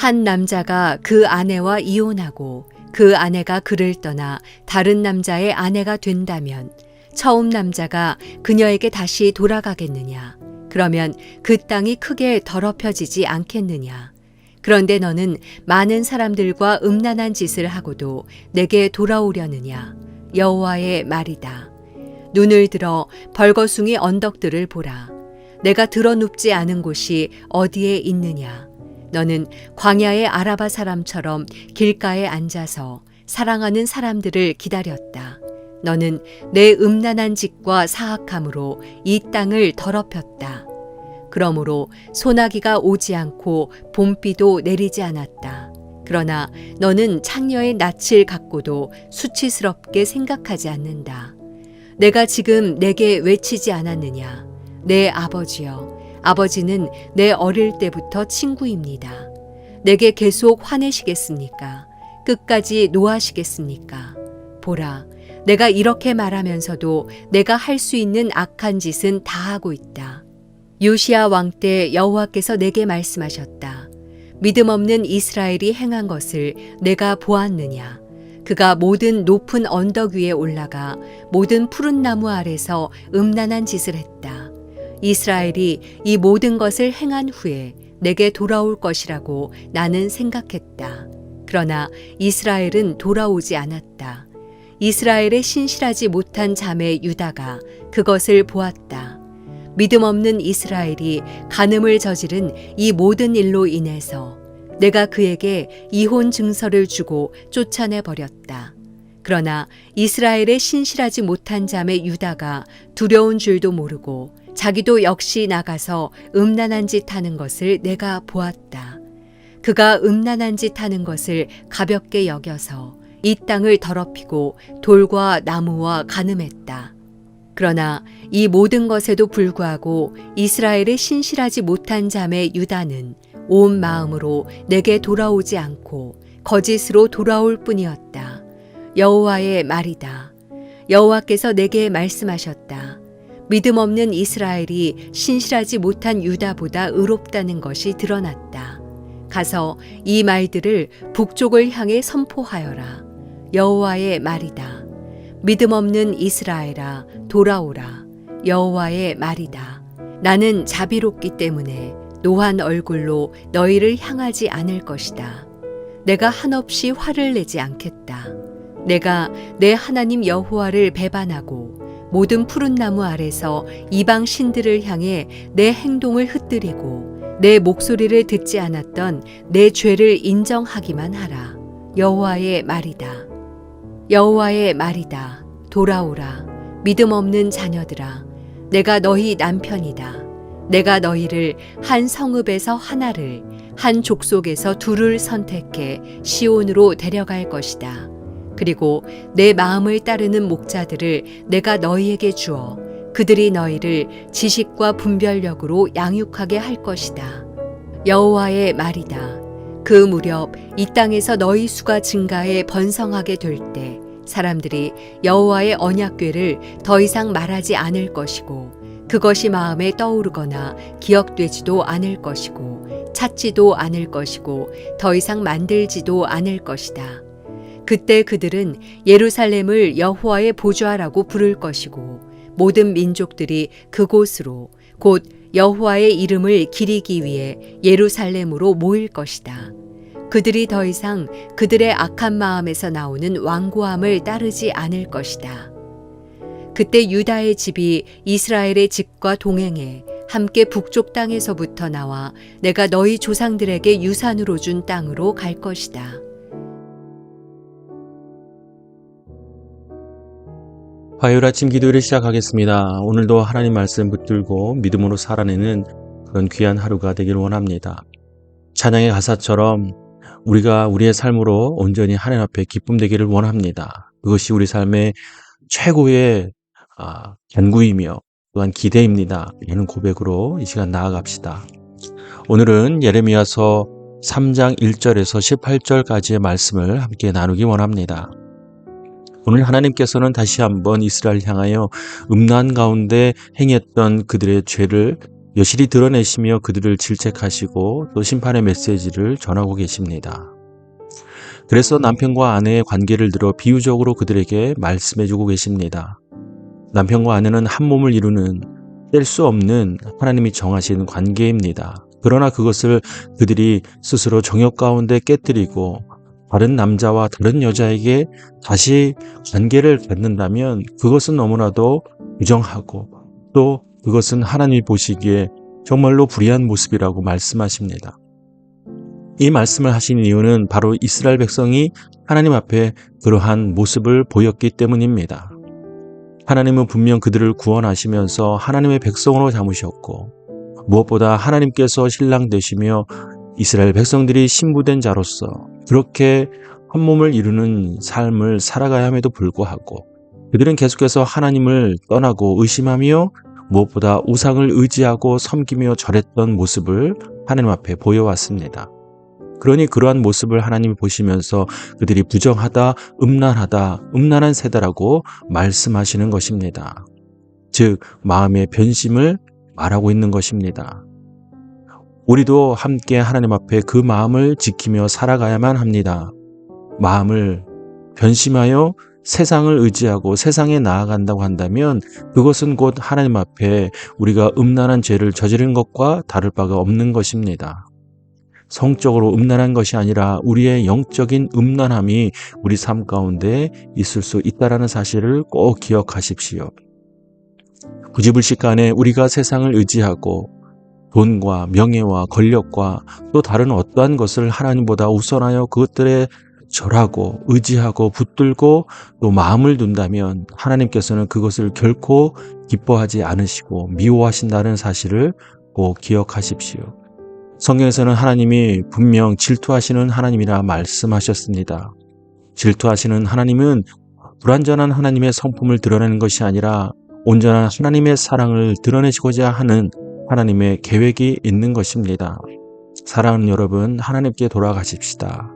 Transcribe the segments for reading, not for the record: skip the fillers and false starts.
한 남자가 그 아내와 이혼하고 그 아내가 그를 떠나 다른 남자의 아내가 된다면 처음 남자가 그녀에게 다시 돌아가겠느냐? 그러면 그 땅이 크게 더럽혀지지 않겠느냐? 그런데 너는 많은 사람들과 음란한 짓을 하고도 내게 돌아오려느냐? 여호와의 말이다. 눈을 들어 벌거숭이 언덕들을 보라. 내가 드러눕지 않은 곳이 어디에 있느냐? 너는 광야의 아라바 사람처럼 길가에 앉아서 사랑하는 사람들을 기다렸다. 너는 내 음란한 짓과 사악함으로 이 땅을 더럽혔다. 그러므로 소나기가 오지 않고 봄비도 내리지 않았다. 그러나 너는 창녀의 낯을 갖고도 수치스럽게 생각하지 않는다. 내가 지금 내게 외치지 않았느냐? 내 아버지여, 아버지는 내 어릴 때부터 친구입니다. 내게 계속 화내시겠습니까? 끝까지 노하시겠습니까? 보라, 내가 이렇게 말하면서도 내가 할 수 있는 악한 짓은 다 하고 있다. 요시야 왕 때 여호와께서 내게 말씀하셨다. 믿음 없는 이스라엘이 행한 것을 내가 보았느냐? 그가 모든 높은 언덕 위에 올라가 모든 푸른 나무 아래서 음란한 짓을 했다. 이스라엘이 이 모든 것을 행한 후에 내게 돌아올 것이라고 나는 생각했다. 그러나 이스라엘은 돌아오지 않았다. 이스라엘의 신실하지 못한 자매 유다가 그것을 보았다. 믿음 없는 이스라엘이 간음을 저지른 이 모든 일로 인해서 내가 그에게 이혼 증서를 주고 쫓아내 버렸다. 그러나 이스라엘의 신실하지 못한 자매 유다가 두려운 줄도 모르고 자기도 역시 나가서 음란한 짓 하는 것을 내가 보았다. 그가 음란한 짓 하는 것을 가볍게 여겨서 이 땅을 더럽히고 돌과 나무와 간음했다. 그러나 이 모든 것에도 불구하고 이스라엘의 신실하지 못한 자매 유다는 온 마음으로 내게 돌아오지 않고 거짓으로 돌아올 뿐이었다. 여호와의 말이다. 여호와께서 내게 말씀하셨다. 믿음 없는 이스라엘이 신실하지 못한 유다보다 의롭다는 것이 드러났다. 가서 이 말들을 북쪽을 향해 선포하여라. 여호와의 말이다. 믿음 없는 이스라엘아, 돌아오라. 여호와의 말이다. 나는 자비롭기 때문에 노한 얼굴로 너희를 향하지 않을 것이다. 내가 한없이 화를 내지 않겠다. 내가 내 하나님 여호와를 배반하고 모든 푸른 나무 아래서 이방 신들을 향해 내 행동을 흩뜨리고 내 목소리를 듣지 않았던 내 죄를 인정하기만 하라. 여호와의 말이다. 여호와의 말이다. 돌아오라. 믿음 없는 자녀들아. 내가 너희 남편이다. 내가 너희를 한 성읍에서 하나를, 한 족속에서 둘을 선택해 시온으로 데려갈 것이다. 그리고 내 마음을 따르는 목자들을 내가 너희에게 주어 그들이 너희를 지식과 분별력으로 양육하게 할 것이다. 여호와의 말이다. 그 무렵 이 땅에서 너희 수가 증가해 번성하게 될 때 사람들이 여호와의 언약궤를 더 이상 말하지 않을 것이고 그것이 마음에 떠오르거나 기억되지도 않을 것이고 찾지도 않을 것이고 더 이상 만들지도 않을 것이다. 그때 그들은 예루살렘을 여호와의 보좌라고 부를 것이고 모든 민족들이 그곳으로 곧 여호와의 이름을 기리기 위해 예루살렘으로 모일 것이다. 그들이 더 이상 그들의 악한 마음에서 나오는 완고함을 따르지 않을 것이다. 그때 유다의 집이 이스라엘의 집과 동행해 함께 북쪽 땅에서부터 나와 내가 너희 조상들에게 유산으로 준 땅으로 갈 것이다. 화요일 아침 기도를 시작하겠습니다. 오늘도 하나님 말씀 붙들고 믿음으로 살아내는 그런 귀한 하루가 되길 원합니다. 찬양의 가사처럼 우리가 우리의 삶으로 온전히 하나님 앞에 기쁨 되기를 원합니다. 그것이 우리 삶의 최고의 간구이며 또한 기대입니다. 이런 고백으로 이 시간 나아갑시다. 오늘은 예레미야서 3장 1절에서 18절까지의 말씀을 함께 나누기 원합니다. 오늘 하나님께서는 다시 한번 이스라엘 향하여 음란 가운데 행했던 그들의 죄를 여실히 드러내시며 그들을 질책하시고 또 심판의 메시지를 전하고 계십니다. 그래서 남편과 아내의 관계를 들어 비유적으로 그들에게 말씀해주고 계십니다. 남편과 아내는 한 몸을 이루는 뗄 수 없는 하나님이 정하신 관계입니다. 그러나 그것을 그들이 스스로 정욕 가운데 깨뜨리고 다른 남자와 다른 여자에게 다시 관계를 갖는다면 그것은 너무나도 부정하고 또 그것은 하나님이 보시기에 정말로 불의한 모습이라고 말씀하십니다. 이 말씀을 하신 이유는 바로 이스라엘 백성이 하나님 앞에 그러한 모습을 보였기 때문입니다. 하나님은 분명 그들을 구원하시면서 하나님의 백성으로 삼으셨고 무엇보다 하나님께서 신랑 되시며 이스라엘 백성들이 신부된 자로서 그렇게 한 몸을 이루는 삶을 살아가야 함에도 불구하고 그들은 계속해서 하나님을 떠나고 의심하며 무엇보다 우상을 의지하고 섬기며 절했던 모습을 하나님 앞에 보여왔습니다. 그러니 그러한 모습을 하나님이 보시면서 그들이 부정하다, 음란한 세대라고 말씀하시는 것입니다. 즉 마음의 변심을 말하고 있는 것입니다. 우리도 함께 하나님 앞에 그 마음을 지키며 살아가야만 합니다. 마음을 변심하여 세상을 의지하고 세상에 나아간다고 한다면 그것은 곧 하나님 앞에 우리가 음란한 죄를 저지른 것과 다를 바가 없는 것입니다. 성적으로 음란한 것이 아니라 우리의 영적인 음란함이 우리 삶 가운데 있을 수 있다는 사실을 꼭 기억하십시오. 부지불식간에 우리가 세상을 의지하고 돈과 명예와 권력과 또 다른 어떠한 것을 하나님보다 우선하여 그것들에 절하고 의지하고 붙들고 또 마음을 둔다면 하나님께서는 그것을 결코 기뻐하지 않으시고 미워하신다는 사실을 꼭 기억하십시오. 성경에서는 하나님이 분명 질투하시는 하나님이라 말씀하셨습니다. 질투하시는 하나님은 불완전한 하나님의 성품을 드러내는 것이 아니라 온전한 하나님의 사랑을 드러내시고자 하는 하나님의 계획이 있는 것입니다. 사랑하는 여러분, 하나님께 돌아가십시다.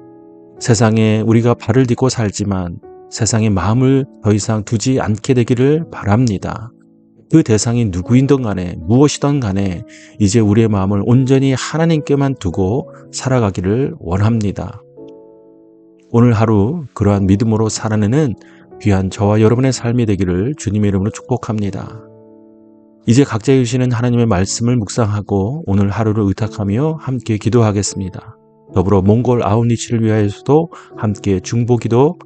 세상에 우리가 발을 딛고 살지만 세상에 마음을 더 이상 두지 않게 되기를 바랍니다. 그 대상이 누구이든 간에 무엇이든 간에 이제 우리의 마음을 온전히 하나님께만 두고 살아가기를 원합니다. 오늘 하루 그러한 믿음으로 살아내는 귀한 저와 여러분의 삶이 되기를 주님의 이름으로 축복합니다. 이제 각자 주시는 하나님의 말씀을 묵상하고 오늘 하루를 의탁하며 함께 기도하겠습니다. 더불어 몽골 아웃리치를 위하여서도 함께 중보기도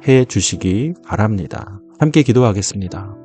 해 주시기 바랍니다. 함께 기도하겠습니다.